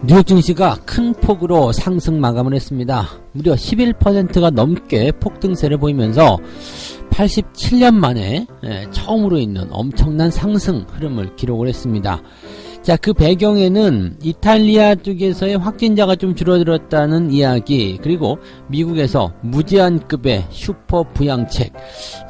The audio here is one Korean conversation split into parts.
뉴욕 증시가 큰 폭으로 상승 마감을 했습니다. 무려 11%가 넘게 폭등세를 보이면서 87년 만에 처음으로 있는 엄청난 상승 흐름을 기록을 했습니다. 자, 그 배경에는 이탈리아 쪽에서의 확진자가 좀 줄어들었다는 이야기, 그리고 미국에서 무제한급의 슈퍼 부양책,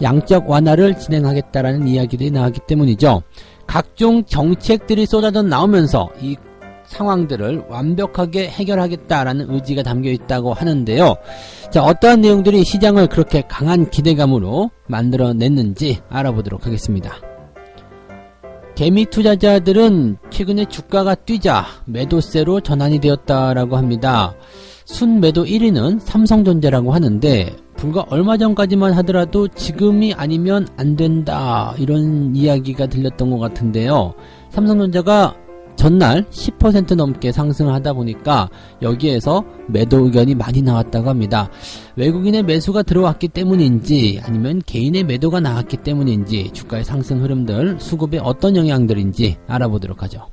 양적 완화를 진행하겠다라는 이야기들이 나왔기 때문이죠. 각종 정책들이 쏟아져 나오면서 이 상황들을 완벽하게 해결하겠다라는 의지가 담겨 있다고 하는데요. 자, 어떠한 내용들이 시장을 그렇게 강한 기대감으로 만들어냈는지 알아보도록 하겠습니다. 개미 투자자들은 최근에 주가가 뛰자 매도세로 전환이 되었다라고 합니다. 순매도 1위는 삼성전자라고 하는데, 불과 얼마 전까지만 하더라도 지금이 아니면 안 된다, 이런 이야기가 들렸던 것 같은데요. 삼성전자가 전날 10% 넘게 상승을 하다 보니까 여기에서 매도 의견이 많이 나왔다고 합니다. 외국인의 매수가 들어왔기 때문인지 아니면 개인의 매도가 나왔기 때문인지 주가의 상승 흐름들, 수급에 어떤 영향들인지 알아보도록 하죠.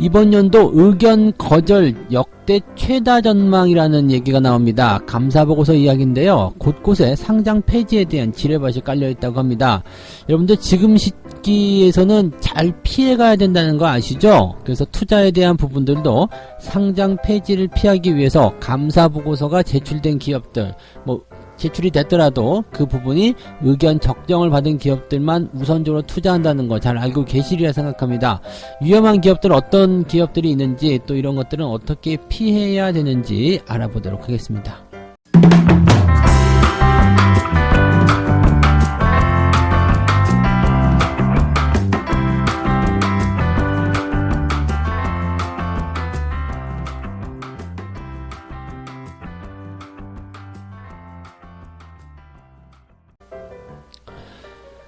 이번 연도 의견 거절 역대 최다 전망이라는 얘기가 나옵니다. 감사보고서 이야기인데요. 곳곳에 상장 폐지에 대한 지뢰밭이 깔려있다고 합니다. 여러분들 지금 시기에서는 잘 피해가야 된다는 거 아시죠? 그래서 투자에 대한 부분들도 상장 폐지를 피하기 위해서 감사보고서가 제출된 기업들, 제출이 됐더라도 그 부분이 의견 적정을 받은 기업들만 우선적으로 투자한다는 거 잘 알고 계시리라 생각합니다. 위험한 기업들, 어떤 기업들이 있는지, 또 이런 것들은 어떻게 피해야 되는지 알아보도록 하겠습니다.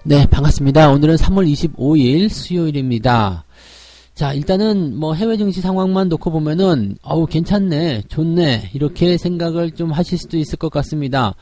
네, 반갑습니다. 오늘은 3월 25일 수요일입니다. 자, 일단은 해외 증시 상황만 놓고 보면은 괜찮네, 좋네, 이렇게 생각을 좀 하실 수도 있을 것 같습니다.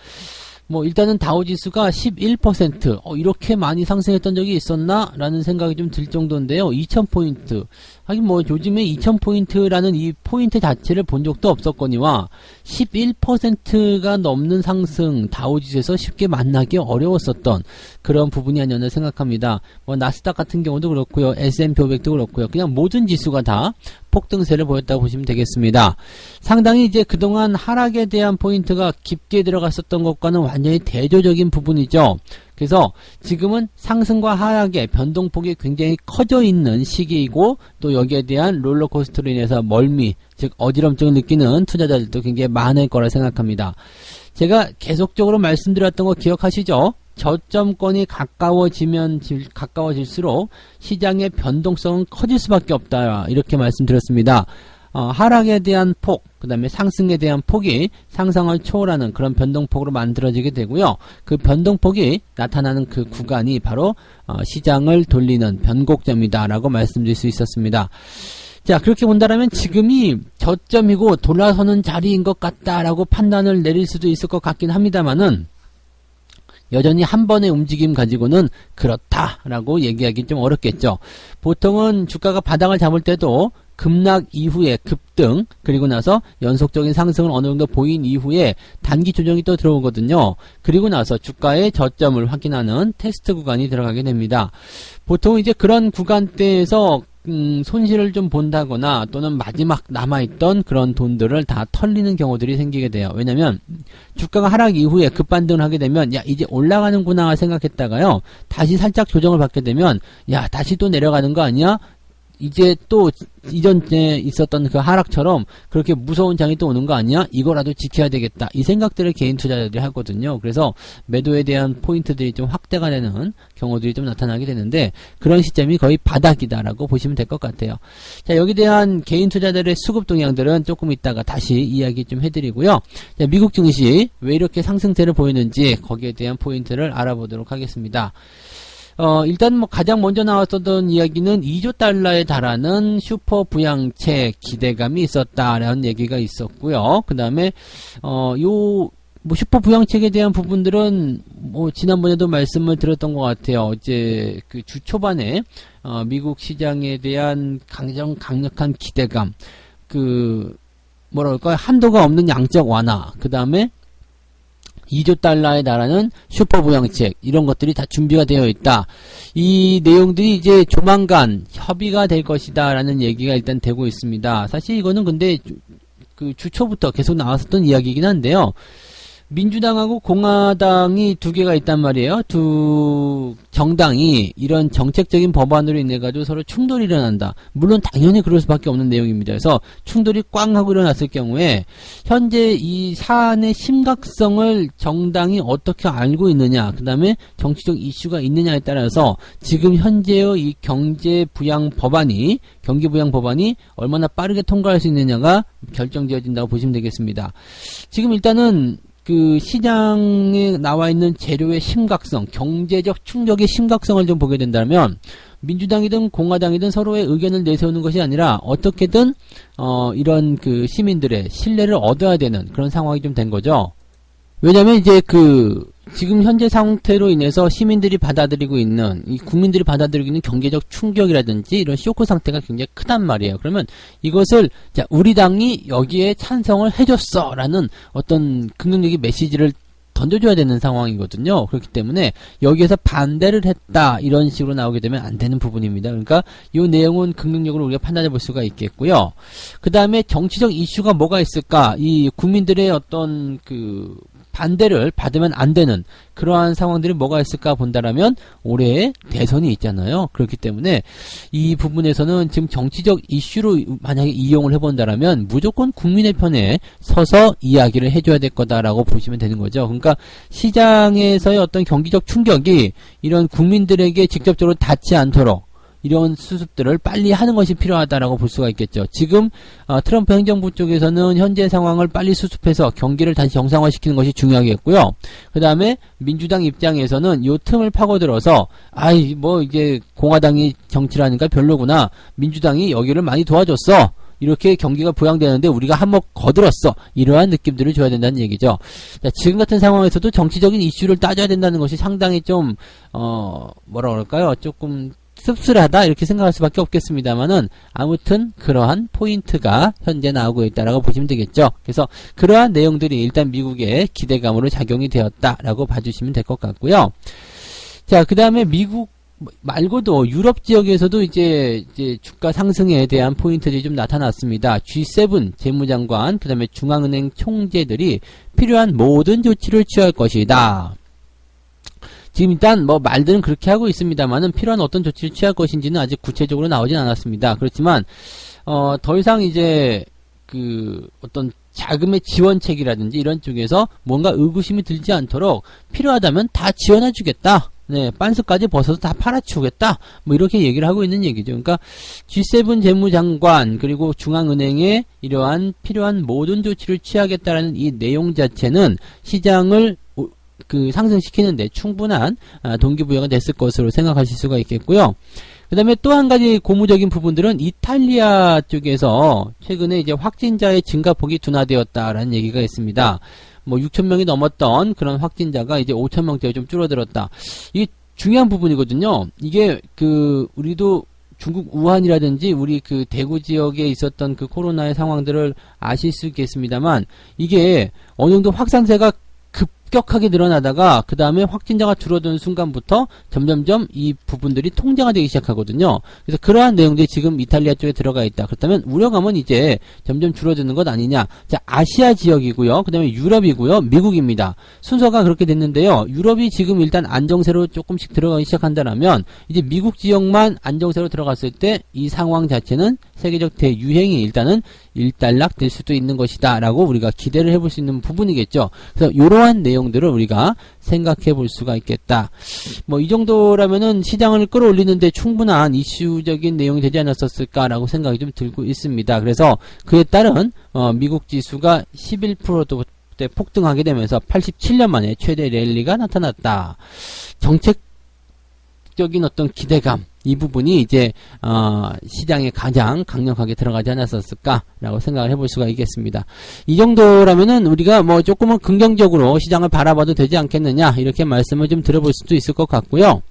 일단은 다우지수가 11%, 이렇게 많이 상승했던 적이 있었나? 라는 생각이 좀 들 정도인데요. 2000포인트. 하긴 요즘에 2000포인트라는 이 포인트 자체를 본 적도 없었거니와 11%가 넘는 상승, 다우지수에서 쉽게 만나기 어려웠었던 그런 부분이 아니었나 생각합니다. 나스닥 같은 경우도 그렇고요. S&P 500도 그렇고요. 그냥 모든 지수가 다 폭등세를 보였다고 보시면 되겠습니다. 상당히 이제 그동안 하락에 대한 포인트가 깊게 들어갔었던 것과는 완전히 대조적인 부분이죠. 그래서 지금은 상승과 하락의 변동폭이 굉장히 커져 있는 시기이고, 또 여기에 대한 롤러코스터로 인해서 멀미, 즉 어지럼증을 느끼는 투자자들도 굉장히 많을 거라 생각합니다. 제가 계속적으로 말씀드렸던 거 기억하시죠? 저점권이 가까워질수록 시장의 변동성은 커질 수밖에 없다, 이렇게 말씀드렸습니다. 하락에 대한 폭, 그 다음에 상승에 대한 폭이 상상을 초월하는 그런 변동폭으로 만들어지게 되고요. 그 변동폭이 나타나는 그 구간이 바로 시장을 돌리는 변곡점이다 라고 말씀드릴 수 있었습니다. 자, 그렇게 본다면 지금이 저점이고 돌아서는 자리인 것 같다라고 판단을 내릴 수도 있을 것 같긴 합니다만은, 여전히 한 번의 움직임 가지고는 그렇다라고 얘기하기 좀 어렵겠죠. 보통은 주가가 바닥을 잡을 때도 급락 이후에 급등, 그리고 나서 연속적인 상승을 어느 정도 보인 이후에 단기 조정이 또 들어오거든요. 그리고 나서 주가의 저점을 확인하는 테스트 구간이 들어가게 됩니다. 보통 이제 그런 구간대에서 손실을 좀 본다거나, 또는 마지막 남아있던 그런 돈들을 다 털리는 경우들이 생기게 돼요. 왜냐면 주가가 하락 이후에 급반등을 하게 되면 이제 올라가는구나 생각했다가요, 다시 살짝 조정을 받게 되면 다시 또 내려가는 거 아니야? 이제 또 이전에 있었던 그 하락처럼 그렇게 무서운 장이 또 오는 거 아니야? 이거라도 지켜야 되겠다, 이 생각들을 개인 투자자들이 하거든요. 그래서 매도에 대한 포인트들이 좀 확대가 되는 경우들이 좀 나타나게 되는데, 그런 시점이 거의 바닥이다라고 보시면 될 것 같아요. 자, 여기에 대한 개인 투자자들의 수급 동향들은 조금 이따가 다시 이야기 좀 해드리고요. 자, 미국 증시 왜 이렇게 상승세를 보이는지 거기에 대한 포인트를 알아보도록 하겠습니다. 일단 가장 먼저 나왔었던 이야기는 2조 달러에 달하는 슈퍼 부양책 기대감이 있었다라는 얘기가 있었고요. 그 다음에 슈퍼 부양책에 대한 부분들은 지난번에도 말씀을 드렸던 것 같아요. 이제 그 주 초반에 미국 시장에 대한 강력한 기대감, 뭐랄까요, 한도가 없는 양적 완화, 그 다음에 2조 달러에 달하는 슈퍼부양책, 이런 것들이 다 준비가 되어 있다. 이 내용들이 이제 조만간 협의가 될 것이다 라는 얘기가 일단 되고 있습니다. 사실 이거는 근데 주초부터 계속 나왔었던 이야기이긴 한데요. 민주당하고 공화당이 두 개가 있단 말이에요. 두 정당이 이런 정책적인 법안으로 인해 가지고 서로 충돌이 일어난다. 물론 당연히 그럴 수밖에 없는 내용입니다. 그래서 충돌이 꽝 하고 일어났을 경우에 현재 이 사안의 심각성을 정당이 어떻게 알고 있느냐, 그 다음에 정치적 이슈가 있느냐에 따라서 지금 현재의 이 경기부양 법안이 얼마나 빠르게 통과할 수 있느냐가 결정되어진다고 보시면 되겠습니다. 지금 일단은 시장에 나와 있는 재료의 심각성, 경제적 충격의 심각성을 좀 보게 된다면, 민주당이든 공화당이든 서로의 의견을 내세우는 것이 아니라, 어떻게든, 이런 시민들의 신뢰를 얻어야 되는 그런 상황이 좀 된 거죠. 왜냐면 이제 지금 현재 상태로 인해서 시민들이 받아들이고 있는, 이 국민들이 받아들이고 있는 경제적 충격이라든지 이런 쇼크 상태가 굉장히 크단 말이에요. 그러면 이것을, 자, 우리 당이 여기에 찬성을 해줬어 라는 어떤 긍정적인 메시지를 던져줘야 되는 상황이거든요. 그렇기 때문에 여기에서 반대를 했다 이런 식으로 나오게 되면 안 되는 부분입니다. 그러니까 이 내용은 긍정적으로 우리가 판단해 볼 수가 있겠고요. 그 다음에 정치적 이슈가 뭐가 있을까? 이 국민들의 어떤 반대를 받으면 안 되는 그러한 상황들이 뭐가 있을까 본다라면 올해 대선이 있잖아요. 그렇기 때문에 이 부분에서는 지금 정치적 이슈로 만약에 이용을 해본다라면 무조건 국민의 편에 서서 이야기를 해줘야 될 거다라고 보시면 되는 거죠. 그러니까 시장에서의 어떤 경기적 충격이 이런 국민들에게 직접적으로 닿지 않도록 이런 수습들을 빨리 하는 것이 필요하다라고 볼 수가 있겠죠. 지금 트럼프 행정부 쪽에서는 현재 상황을 빨리 수습해서 경기를 다시 정상화시키는 것이 중요하겠고요. 그 다음에 민주당 입장에서는 요 틈을 파고들어서 이제 공화당이 정치라니까 별로구나, 민주당이 여기를 많이 도와줬어, 이렇게 경기가 부양되는데 우리가 한몫 거들었어, 이러한 느낌들을 줘야 된다는 얘기죠. 자, 지금 같은 상황에서도 정치적인 이슈를 따져야 된다는 것이 상당히 좀 조금 씁쓸하다 이렇게 생각할 수밖에 없겠습니다만은, 아무튼 그러한 포인트가 현재 나오고 있다라고 보시면 되겠죠. 그래서 그러한 내용들이 일단 미국의 기대감으로 작용이 되었다라고 봐주시면 될 것 같고요. 자, 그 다음에 미국 말고도 유럽 지역에서도 이제 주가 상승에 대한 포인트들이 좀 나타났습니다. G7 재무장관, 그 다음에 중앙은행 총재들이 필요한 모든 조치를 취할 것이다. 지금 일단 말들은 그렇게 하고 있습니다만은 필요한 어떤 조치를 취할 것인지는 아직 구체적으로 나오진 않았습니다. 그렇지만 더 이상 이제 어떤 자금의 지원책이라든지 이런 쪽에서 뭔가 의구심이 들지 않도록 필요하다면 다 지원해 주겠다. 네, 빤스까지 벗어서 다 팔아치우겠다. 이렇게 얘기를 하고 있는 얘기죠. 그러니까 G7 재무장관 그리고 중앙은행에 이러한 필요한 모든 조치를 취하겠다라는 이 내용 자체는 시장을 상승시키는데 충분한 동기부여가 됐을 것으로 생각하실 수가 있겠고요. 그 다음에 또 한 가지 고무적인 부분들은 이탈리아 쪽에서 최근에 이제 확진자의 증가폭이 둔화되었다라는 얘기가 있습니다. 6,000명이 넘었던 그런 확진자가 이제 5,000명대로 좀 줄어들었다. 이게 중요한 부분이거든요. 이게 우리도 중국 우한이라든지 우리 대구 지역에 있었던 코로나의 상황들을 아실 수 있겠습니다만, 이게 어느 정도 확산세가 급격하게 늘어나다가 그 다음에 확진자가 줄어드는 순간부터 점점점 이 부분들이 통제가 되기 시작하거든요. 그래서 그러한 내용들이 지금 이탈리아 쪽에 들어가 있다. 그렇다면 우려감은 이제 점점 줄어드는 것 아니냐. 자, 아시아 지역이고요. 그 다음에 유럽이고요. 미국입니다. 순서가 그렇게 됐는데요. 유럽이 지금 일단 안정세로 조금씩 들어가기 시작한다면 이제 미국 지역만 안정세로 들어갔을 때 이 상황 자체는 세계적 대유행이 일단은 일단락될 수도 있는 것이다 라고 우리가 기대를 해볼 수 있는 부분이겠죠. 그래서 이러한 내용들을 우리가 생각해 볼 수가 있겠다. 이 정도라면은 시장을 끌어올리는데 충분한 이슈적인 내용이 되지 않았었을까라고 생각이 좀 들고 있습니다. 그래서 그에 따른 미국 지수가 11%도 폭등하게 되면서 87년 만에 최대 랠리가 나타났다. 정책적인 어떤 기대감, 이 부분이 이제 시장에 가장 강력하게 들어가지 않았었을까라고 생각을 해볼 수가 있겠습니다. 이 정도라면은 우리가 조금은 긍정적으로 시장을 바라봐도 되지 않겠느냐, 이렇게 말씀을 좀 들어볼 수도 있을 것 같고요.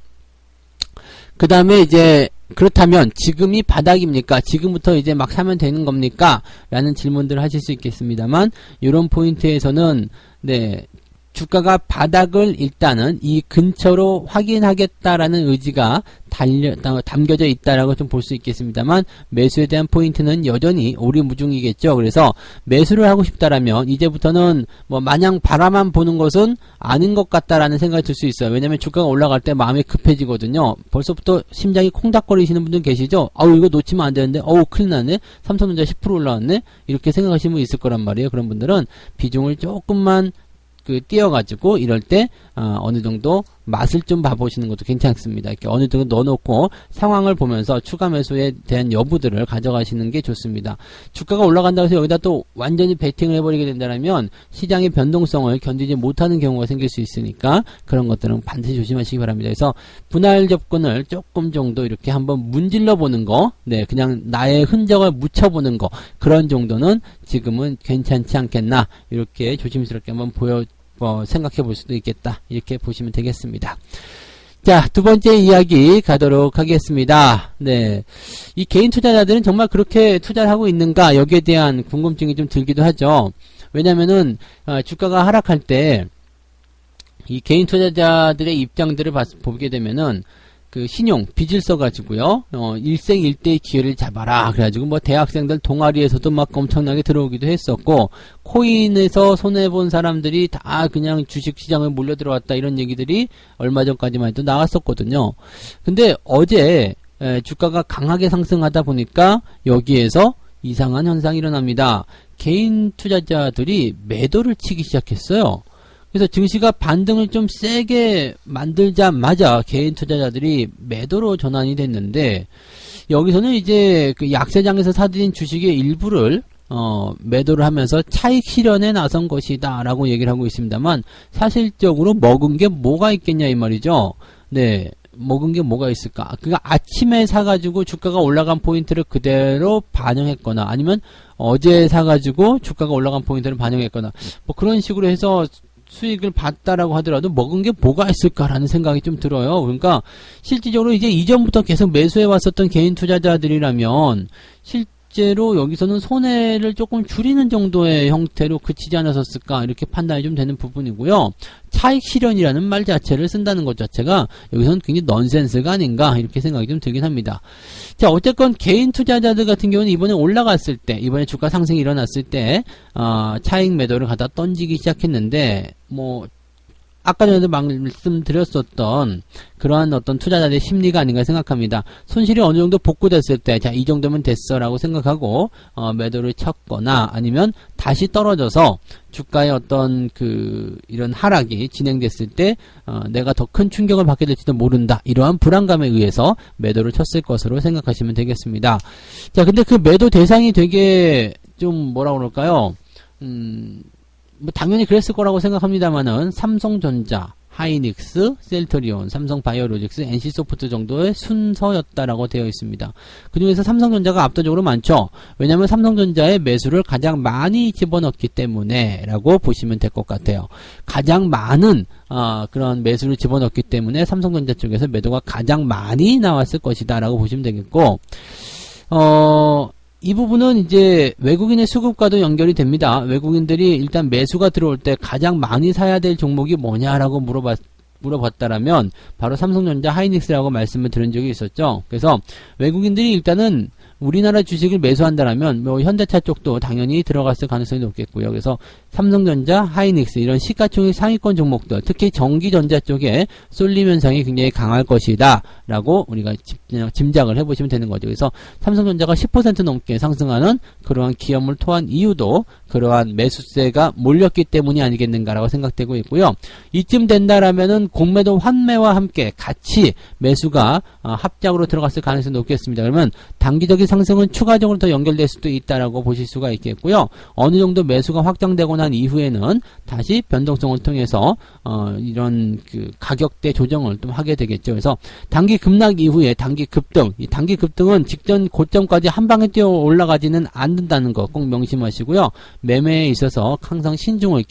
그 다음에 이제 그렇다면 지금이 바닥입니까? 지금부터 이제 막 사면 되는 겁니까? 라는 질문들을 하실 수 있겠습니다만, 이런 포인트에서는 네, 주가가 바닥을 일단은 이 근처로 확인하겠다라는 의지가 담겨져 있다라고 좀 볼 수 있겠습니다만, 매수에 대한 포인트는 여전히 오리무중이겠죠. 그래서 매수를 하고 싶다라면 이제부터는 뭐 마냥 바라만 보는 것은 아닌 것 같다라는 생각이 들 수 있어요. 왜냐면 주가가 올라갈 때 마음이 급해지거든요. 벌써부터 심장이 콩닥거리시는 분들 계시죠? 아우, 이거 놓치면 안 되는데, 어우, 큰일 나네. 삼성전자 10% 올라왔네. 이렇게 생각하시는 분 있을 거란 말이에요. 그런 분들은 비중을 조금만 띄어가지고 이럴 때 어느 정도 맛을 좀 봐보시는 것도 괜찮습니다. 이렇게 어느 정도 넣어놓고 상황을 보면서 추가 매수에 대한 여부들을 가져가시는 게 좋습니다. 주가가 올라간다고 해서 여기다 또 완전히 베팅을 해버리게 된다면 시장의 변동성을 견디지 못하는 경우가 생길 수 있으니까 그런 것들은 반드시 조심하시기 바랍니다. 그래서 분할 접근을 조금 정도 이렇게 한번 문질러 보는 거, 네, 그냥 나의 흔적을 묻혀보는 거, 그런 정도는 지금은 괜찮지 않겠나, 이렇게 조심스럽게 한번 생각해 볼 수도 있겠다, 이렇게 보시면 되겠습니다. 자, 두 번째 이야기 가도록 하겠습니다. 네, 이 개인 투자자들은 정말 그렇게 투자를 하고 있는가, 여기에 대한 궁금증이 좀 들기도 하죠. 왜냐면은 주가가 하락할 때 이 개인 투자자들의 입장들을 보게 되면은 신용, 빚을 써가지고요, 일생일대의 기회를 잡아라. 그래가지고 뭐 대학생들 동아리에서도 막 엄청나게 들어오기도 했었고, 코인에서 손해본 사람들이 다 그냥 주식시장에 몰려 들어왔다, 이런 얘기들이 얼마 전까지만 해도 나왔었거든요. 근데 어제 주가가 강하게 상승하다 보니까 여기에서 이상한 현상이 일어납니다. 개인 투자자들이 매도를 치기 시작했어요. 그래서 증시가 반등을 좀 세게 만들자마자 개인 투자자들이 매도로 전환이 됐는데, 여기서는 이제 약세장에서 사들인 주식의 일부를 매도를 하면서 차익 실현에 나선 것이다 라고 얘기를 하고 있습니다만, 사실적으로 먹은 게 뭐가 있겠냐 이 말이죠. 네, 먹은 게 뭐가 있을까? 그러니까 아침에 사가지고 주가가 올라간 포인트를 그대로 반영했거나, 아니면 어제 사가지고 주가가 올라간 포인트를 반영했거나, 뭐 그런 식으로 해서 수익을 봤다라고 하더라도 먹은 게 뭐가 있을까라는 생각이 좀 들어요. 그러니까 실질적으로 이제 이전부터 계속 매수해 왔었던 개인 투자자들이라면 실제로 여기서는 손해를 조금 줄이는 정도의 형태로 그치지 않았었을까, 이렇게 판단이 좀 되는 부분이고요. 차익 실현이라는 말 자체를 쓴다는 것 자체가 여기서는 굉장히 넌센스가 아닌가, 이렇게 생각이 좀 들긴 합니다. 자, 어쨌건 개인 투자자들 같은 경우는 이번에 올라갔을 때, 이번에 주가 상승이 일어났을 때 차익 매도를 갖다 던지기 시작했는데, 뭐 아까 전에도 말씀드렸었던 그러한 어떤 투자자들의 심리가 아닌가 생각합니다. 손실이 어느 정도 복구됐을 때, 자, 이 정도면 됐어 라고 생각하고 매도를 쳤거나, 아니면 다시 떨어져서 주가의 어떤 이런 하락이 진행됐을 때 내가 더 큰 충격을 받게 될지도 모른다, 이러한 불안감에 의해서 매도를 쳤을 것으로 생각하시면 되겠습니다. 자, 근데 그 매도 대상이 되게 좀 뭐라 그럴까요? 뭐 당연히 그랬을 거라고 생각합니다만은 삼성전자, 하이닉스, 셀트리온, 삼성바이오로직스, NC소프트 정도의 순서였다라고 되어 있습니다. 그 중에서 삼성전자가 압도적으로 많죠. 왜냐하면 삼성전자의 매수를 가장 많이 집어넣기 때문에 라고 보시면 될 것 같아요. 가장 많은 그런 매수를 집어넣기 때문에 삼성전자 쪽에서 매도가 가장 많이 나왔을 것이다 라고 보시면 되겠고, 이 부분은 이제 외국인의 수급과도 연결이 됩니다. 외국인들이 일단 매수가 들어올 때 가장 많이 사야 될 종목이 뭐냐라고 물어봤다라면 바로 삼성전자, 하이닉스라고 말씀을 드린 적이 있었죠. 그래서 외국인들이 일단은 우리나라 주식을 매수한다라면 뭐 현대차 쪽도 당연히 들어갔을 가능성이 높겠고요. 그래서 삼성전자, 하이닉스 이런 시가총액 상위권 종목들, 특히 전기전자 쪽에 쏠림 현상이 굉장히 강할 것이다 라고 우리가 짐작을 해보시면 되는 거죠. 그래서 삼성전자가 10% 넘게 상승하는 그러한 기염을 토한 이유도 그러한 매수세가 몰렸기 때문이 아니겠는가라고 생각되고 있고요. 이쯤 된다라면은 공매도 환매와 함께 같이 매수가 합작으로 들어갔을 가능성이 높겠습니다. 그러면 단기적인 상승은 추가적으로 더 연결될 수도 있다라고 보실 수가 있겠고요. 어느 정도 매수가 확정되고 난 이후에는 다시 변동성을 통해서 이런 가격대 조정을 좀 하게 되겠죠. 그래서 단기 급락 이후에 단기 급등, 이 단기 급등은 직전 고점까지 한 방에 뛰어 올라가지는 않는다는 거 꼭 명심하시고요. 매매에 있어서 항상 신중을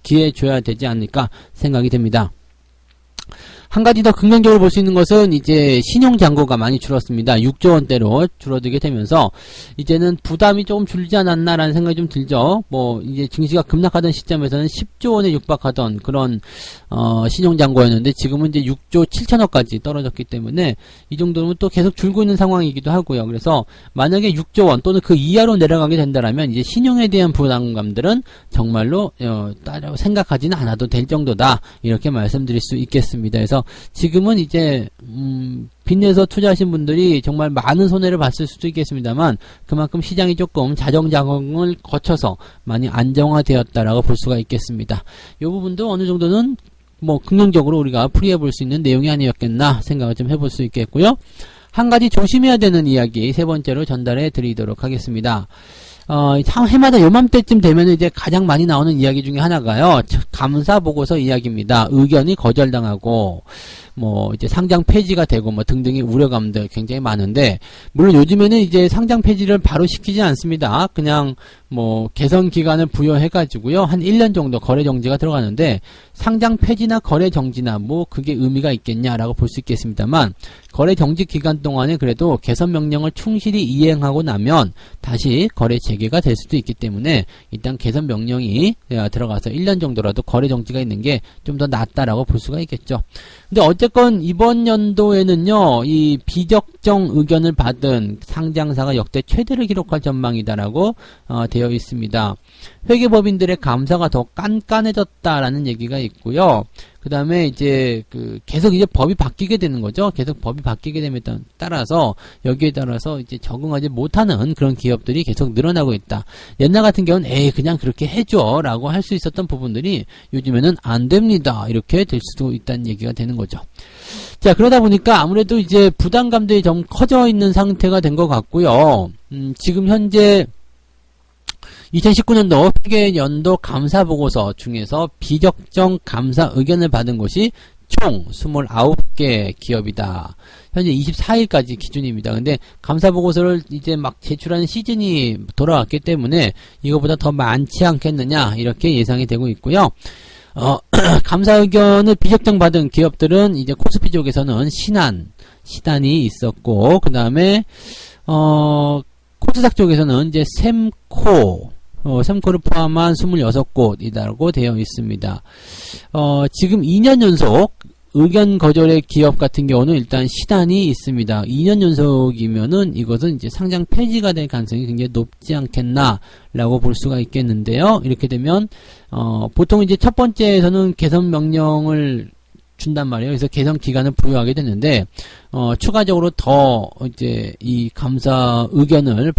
기해줘야 되지 않을까 생각이 됩니다. 한 가지 더 긍정적으로 볼 수 있는 것은 이제 신용 잔고가 많이 줄었습니다. 6조 원대로 줄어들게 되면서 이제는 부담이 조금 줄지 않았나라는 생각이 좀 들죠. 뭐 이제 증시가 급락하던 시점에서는 10조 원에 육박하던 그런 신용 잔고였는데 지금은 이제 6조 7천억까지 떨어졌기 때문에 이 정도면 또 계속 줄고 있는 상황이기도 하고요. 그래서 만약에 6조 원 또는 그 이하로 내려가게 된다라면 이제 신용에 대한 부담감들은 정말로 따로 생각하지는 않아도 될 정도다, 이렇게 말씀드릴 수 있겠습니다. 그래서 지금은 이제 빚내서 투자하신 분들이 정말 많은 손해를 봤을 수도 있겠습니다만 그만큼 시장이 조금 자정작용을 거쳐서 많이 안정화되었다라고 볼 수가 있겠습니다. 이 부분도 어느 정도는 뭐 긍정적으로 우리가 풀이해 볼 수 있는 내용이 아니었겠나 생각을 좀 해볼 수 있겠고요. 한 가지 조심해야 되는 이야기 세 번째로 전달해 드리도록 하겠습니다. 해마다 요맘때쯤 되면 이제 가장 많이 나오는 이야기 중에 하나가요, 감사 보고서 이야기입니다. 의견이 거절당하고 뭐 이제 상장 폐지가 되고 뭐 등등의 우려감들 굉장히 많은데, 물론 요즘에는 이제 상장 폐지를 바로 시키지 않습니다. 그냥 뭐 개선 기간을 부여해 가지고요 한 1년 정도 거래 정지가 들어가는데, 상장 폐지나 거래 정지나 뭐 그게 의미가 있겠냐라고 볼 수 있겠습니다만, 거래 정지 기간 동안에 그래도 개선 명령을 충실히 이행하고 나면 다시 거래 재개가 될 수도 있기 때문에 일단 개선 명령이 들어가서 1년 정도라도 거래 정지가 있는 게 좀 더 낫다라고 볼 수가 있겠죠. 근데 어쨌건 이번 연도에는요, 이 비적정 의견을 받은 상장사가 역대 최대를 기록할 전망이다라고 되어 있습니다. 회계법인들의 감사가 더 깐깐해졌다라는 얘기가 있고요. 그 다음에 이제 계속 이제 법이 바뀌게 되는 거죠. 계속 법이 바뀌게 됨에 따라서 여기에 따라서 이제 적응하지 못하는 그런 기업들이 계속 늘어나고 있다. 옛날 같은 경우는 그냥 그렇게 해줘 라고 할 수 있었던 부분들이 요즘에는 안 됩니다, 이렇게 될 수도 있다는 얘기가 되는 거죠. 자, 그러다 보니까 아무래도 이제 부담감들이 좀 커져 있는 상태가 된 것 같고요. 지금 현재 2019년도 회계연도 감사보고서 중에서 비적정 감사 의견을 받은 곳이 총 29개 기업이다. 현재 24일까지 기준입니다. 근데 감사보고서를 이제 막 제출하는 시즌이 돌아왔기 때문에 이거보다 더 많지 않겠느냐, 이렇게 예상이 되고 있고요. 감사 의견을 비적정 받은 기업들은 이제 코스피 쪽에서는 신한이 있었고, 그 다음에 코스닥 쪽에서는 이제 샘코를 포함한 26곳이라고 되어 있습니다. 지금 2년 연속 의견 거절의 기업 같은 경우는 일단 신한이 있습니다. 2년 연속이면은 이것은 이제 상장 폐지가 될 가능성이 굉장히 높지 않겠나라고 볼 수가 있겠는데요. 이렇게 되면 보통 이제 첫 번째에서는 개선 명령을 준단 말이에요. 그래서 개선 기간을 부여하게 되는데, 추가적으로 더 이제 이 감사 의견을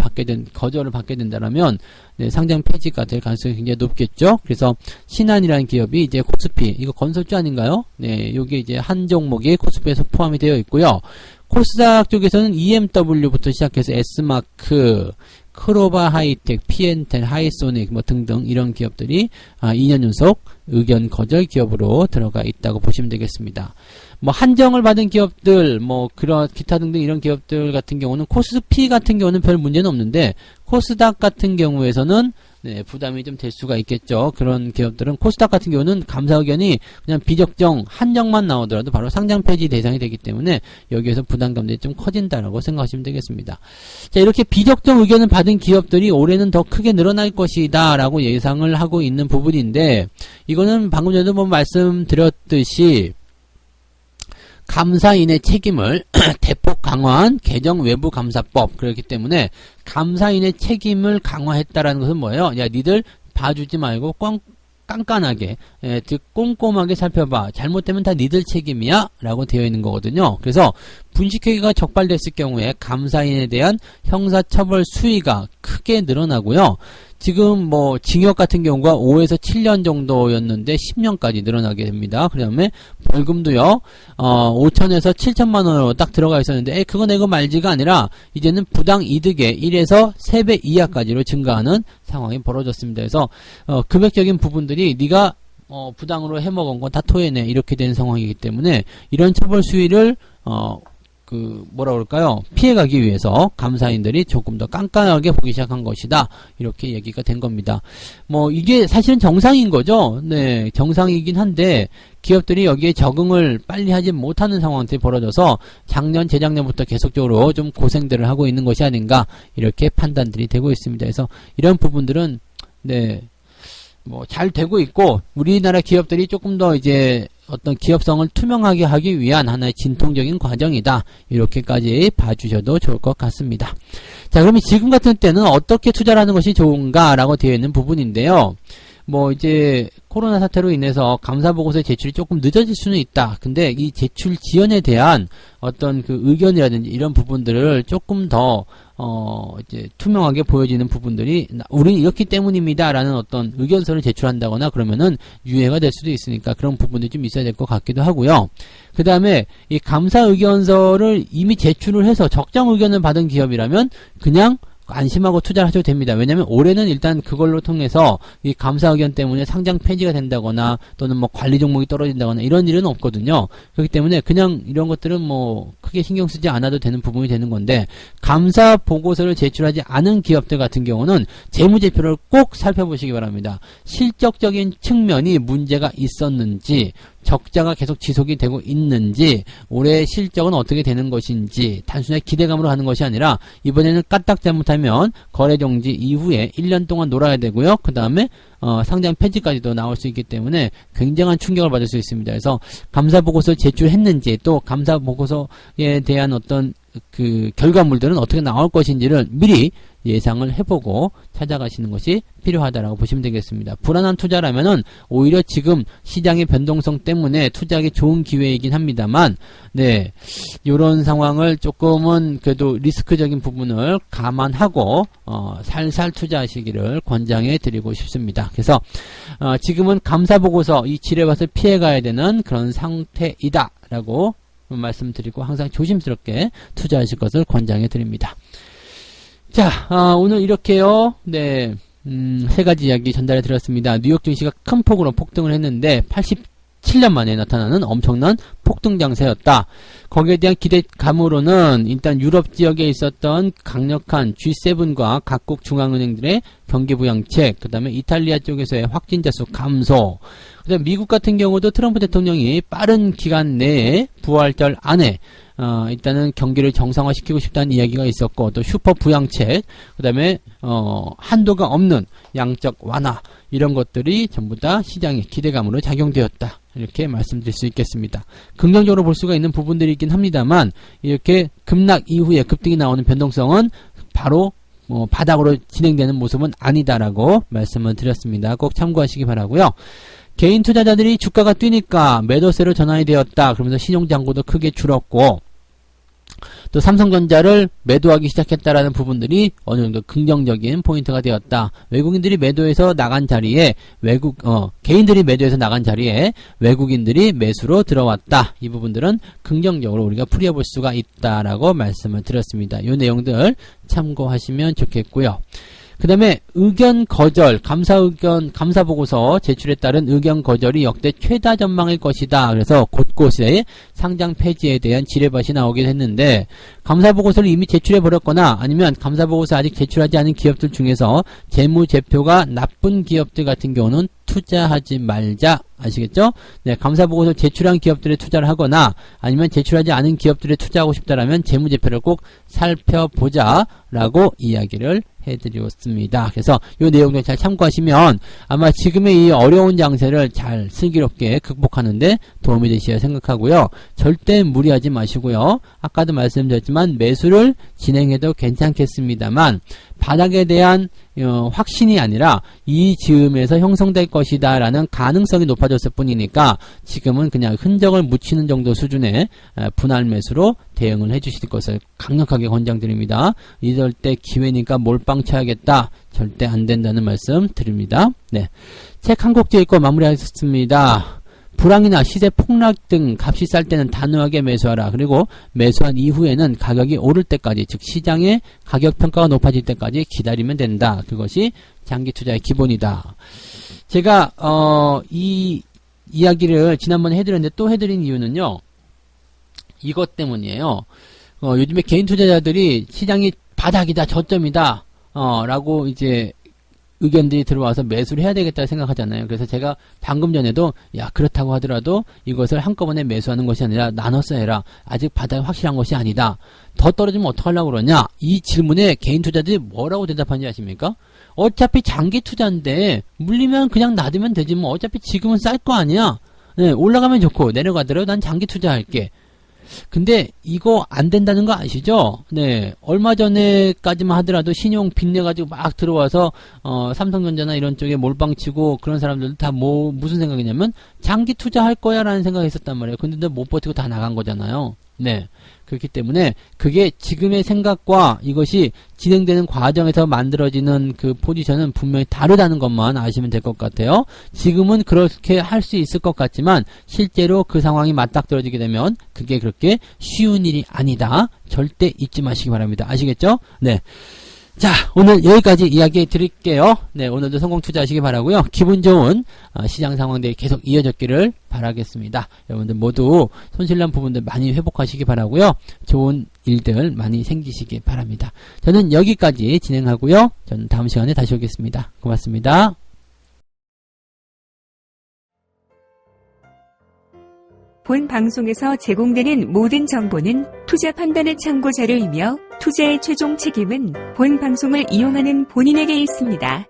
거절을 받게 된다라면, 네, 상장 폐지가 될 가능성이 굉장히 높겠죠. 그래서 신한이라는 기업이 이제 코스피, 이거 건설주 아닌가요? 네, 요게 이제 한 종목이 코스피에서 포함이 되어 있고요. 코스닥 쪽에서는 EMW부터 시작해서 S마크, 크로바 하이텍, 피엔텔, 하이소닉 뭐 등등 이런 기업들이 2년 연속 의견 거절 기업으로 들어가 있다고 보시면 되겠습니다. 뭐 한정을 받은 기업들, 뭐 그런 기타 등등 이런 기업들 같은 경우는 코스피 같은 경우는 별 문제는 없는데, 코스닥 같은 경우에서는 네, 부담이 좀 될 수가 있겠죠. 그런 기업들은 코스닥 같은 경우는 감사 의견이 그냥 비적정 한정만 나오더라도 바로 상장 폐지 대상이 되기 때문에 여기에서 부담감들이 좀 커진다라고 생각하시면 되겠습니다. 자, 이렇게 비적정 의견을 받은 기업들이 올해는 더 크게 늘어날 것이다 라고 예상을 하고 있는 부분인데, 이거는 방금 전에도 뭐 말씀드렸듯이 감사인의 책임을 대폭 강화한 개정 외부 감사법, 그렇기 때문에 감사인의 책임을 강화했다라는 것은 뭐예요? 야, 니들 봐주지 말고 깐깐하게, 꼼꼼하게 살펴봐. 잘못되면 다 니들 책임이야 라고 되어 있는 거거든요. 그래서 분식회계가 적발됐을 경우에 감사인에 대한 형사처벌 수위가 크게 늘어나고요. 지금 뭐 징역 같은 경우가 5에서 7년 정도였는데 10년까지 늘어나게 됩니다. 그 다음에 벌금도요, 5천에서 7천만 원으로 딱 들어가 있었는데, 그거 내고 말지가 아니라 이제는 부당 이득의 1에서 3배 이하까지로 증가하는 상황이 벌어졌습니다. 그래서 금액적인 부분들이 네가 부당으로 해먹은 건 다 토해내, 이렇게 된 상황이기 때문에 이런 처벌 수위를 뭐라 그럴까요? 피해가기 위해서 감사인들이 조금 더 깐깐하게 보기 시작한 것이다. 이렇게 얘기가 된 겁니다. 이게 사실은 정상인 거죠. 네, 정상이긴 한데, 기업들이 여기에 적응을 빨리 하지 못하는 상황들이 벌어져서 작년, 재작년부터 계속적으로 좀 고생들을 하고 있는 것이 아닌가, 이렇게 판단들이 되고 있습니다. 그래서 이런 부분들은, 네, 잘 되고 있고, 우리나라 기업들이 조금 더 이제 어떤 기업성을 투명하게 하기 위한 하나의 진통적인 과정이다. 이렇게까지 봐주셔도 좋을 것 같습니다. 자, 그러면 지금 같은 때는 어떻게 투자를 하는 것이 좋은가라고 되어 있는 부분인데요. 이제 코로나 사태로 인해서 감사보고서의 제출이 조금 늦어질 수는 있다. 근데 이 제출 지연에 대한 어떤 그 의견이라든지 이런 부분들을 조금 더 이제 투명하게 보여지는 부분들이 우리는 이렇기 때문입니다 라는 어떤 의견서를 제출한다거나 그러면은 유예가 될 수도 있으니까 그런 부분들이 좀 있어야 될 것 같기도 하고요. 그 다음에 이 감사 의견서를 이미 제출을 해서 적정 의견을 받은 기업이라면 그냥 안심하고 투자를 하셔도 됩니다. 왜냐면 올해는 일단 그걸로 통해서 이 감사 의견 때문에 상장 폐지가 된다거나 또는 관리 종목이 떨어진다거나 이런 일은 없거든요. 그렇기 때문에 그냥 이런 것들은 크게 신경 쓰지 않아도 되는 부분이 되는 건데, 감사 보고서를 제출하지 않은 기업들 같은 경우는 재무제표를 꼭 살펴보시기 바랍니다. 실적적인 측면이 문제가 있었는지, 적자가 계속 지속이 되고 있는지, 올해 실적은 어떻게 되는 것인지, 단순히 기대감으로 하는 것이 아니라 이번에는 까딱 잘못하면 거래정지 이후에 1년 동안 놀아야 되고요. 그 다음에 상장 폐지까지도 나올 수 있기 때문에 굉장한 충격을 받을 수 있습니다. 그래서 감사보고서를 제출했는지, 또 감사보고서에 대한 어떤 그 결과물들은 어떻게 나올 것인지를 미리 예상을 해보고 찾아가시는 것이 필요하다라고 보시면 되겠습니다. 불안한 투자라면은 오히려 지금 시장의 변동성 때문에 투자하기 좋은 기회이긴 합니다만, 네, 요런 상황을 조금은 그래도 리스크적인 부분을 감안하고 살살 투자하시기를 권장해 드리고 싶습니다. 그래서 지금은 감사보고서 이 지뢰밭을 피해가야 되는 그런 상태이다 라고 말씀드리고 항상 조심스럽게 투자하실 것을 권장해 드립니다. 자, 오늘 이렇게요. 네, 세 가지 이야기 전달해 드렸습니다. 뉴욕 증시가 큰 폭으로 폭등을 했는데 87년 만에 나타나는 엄청난 폭등 장세였다. 거기에 대한 기대감으로는 일단 유럽 지역에 있었던 강력한 G7과 각국 중앙은행들의 경기부양책, 그 다음에 이탈리아 쪽에서의 확진자 수 감소, 그 다음에 미국 같은 경우도 트럼프 대통령이 빠른 기간 내에 부활절 안에 일단은 경기를 정상화시키고 싶다는 이야기가 있었고, 또 슈퍼 부양책, 그 다음에 한도가 없는 양적 완화, 이런 것들이 전부 다 시장의 기대감으로 작용되었다. 이렇게 말씀드릴 수 있겠습니다. 긍정적으로 볼 수가 있는 부분들이긴 합니다만, 이렇게 급락 이후에 급등이 나오는 변동성은 바로 바닥으로 진행되는 모습은 아니다라고 말씀을 드렸습니다. 꼭 참고하시기 바라고요. 개인 투자자들이 주가가 뛰니까 매도세로 전환이 되었다. 그러면서 신용잔고도 크게 줄었고, 또 삼성전자를 매도하기 시작했다라는 부분들이 어느 정도 긍정적인 포인트가 되었다. 외국인들이 매도해서 나간 자리에 개인들이 매도해서 나간 자리에 외국인들이 매수로 들어왔다. 이 부분들은 긍정적으로 우리가 풀이해볼 수가 있다라고 말씀을 드렸습니다. 이 내용들 참고하시면 좋겠고요. 그 다음에 의견 거절, 감사보고서 제출에 따른 의견 거절이 역대 최다 전망일 것이다. 그래서 곳곳에 상장 폐지에 대한 지뢰밭이 나오긴 했는데, 감사보고서를 이미 제출해버렸거나 아니면 감사보고서 아직 제출하지 않은 기업들 중에서 재무제표가 나쁜 기업들 같은 경우는 투자하지 말자. 아시겠죠? 네, 감사보고서 제출한 기업들에 투자를 하거나 아니면 제출하지 않은 기업들에 투자하고 싶다라면 재무제표를 꼭 살펴보자 라고 이야기를 해드렸습니다. 그래서 이 내용들 잘 참고하시면 아마 지금의 이 어려운 장세를 잘 슬기롭게 극복하는데 도움이 되시리라 생각하고요. 절대 무리하지 마시고요. 아까도 말씀드렸지만 매수를 진행해도 괜찮겠습니다만 바닥에 대한 확신이 아니라 이 즈음에서 형성될 것이다 라는 가능성이 높아졌을 뿐이니까 지금은 그냥 흔적을 묻히는 정도 수준의 분할 매수로 대응을 해주실 것을 강력하게 권장드립니다. 이럴 때 기회니까 몰빵 쳐야겠다. 절대 안 된다는 말씀 드립니다. 네, 책 한 곡 읽고 마무리하겠습니다. 불황이나 시세 폭락 등 값이 쌀 때는 단호하게 매수하라. 그리고 매수한 이후에는 가격이 오를 때까지, 즉 시장의 가격 평가가 높아질 때까지 기다리면 된다. 그것이 장기 투자의 기본이다. 제가 이 이야기를 지난번에 해드렸는데 또 해드린 이유는요, 이것 때문이에요. 요즘에 개인 투자자들이 시장이 바닥이다, 저점이다, 라고 이제 의견들이 들어와서 매수를 해야 되겠다 생각하잖아요. 그래서 제가 방금 전에도 야 그렇다고 하더라도 이것을 한꺼번에 매수하는 것이 아니라 나눠서 해라. 아직 바닥이 확실한 것이 아니다. 더 떨어지면 어떡하려고 그러냐. 이 질문에 개인 투자들이 뭐라고 대답하는지 아십니까? 어차피 장기 투자인데 물리면 그냥 놔두면 되지 뭐. 어차피 지금은 쌀 거 아니야. 네, 올라가면 좋고 내려가더라도 난 장기 투자할게. 근데 이거 안 된다는 거 아시죠? 네, 얼마 전에까지만 하더라도 신용 빚내가지고 막 들어와서 삼성전자나 이런 쪽에 몰빵치고 그런 사람들도 다 무슨 생각이냐면 장기 투자할 거야 라는 생각이 있었단 말이에요. 근데 못 버티고 다 나간 거잖아요. 네, 그렇기 때문에 그게 지금의 생각과 이것이 진행되는 과정에서 만들어지는 그 포지션은 분명히 다르다는 것만 아시면 될 것 같아요. 지금은 그렇게 할 수 있을 것 같지만 실제로 그 상황이 맞닥뜨려지게 되면 그게 그렇게 쉬운 일이 아니다. 절대 잊지 마시기 바랍니다. 아시겠죠? 네. 자, 오늘 여기까지 이야기 드릴게요. 네, 오늘도 성공 투자하시기 바라고요. 기분 좋은 시장 상황들이 계속 이어졌기를 바라겠습니다. 여러분들 모두 손실난 부분들 많이 회복하시기 바라고요. 좋은 일들 많이 생기시기 바랍니다. 저는 여기까지 진행하고요. 저는 다음 시간에 다시 오겠습니다. 고맙습니다. 본 방송에서 제공되는 모든 정보는 투자 판단의 참고 자료이며 투자의 최종 책임은 본 방송을 이용하는 본인에게 있습니다.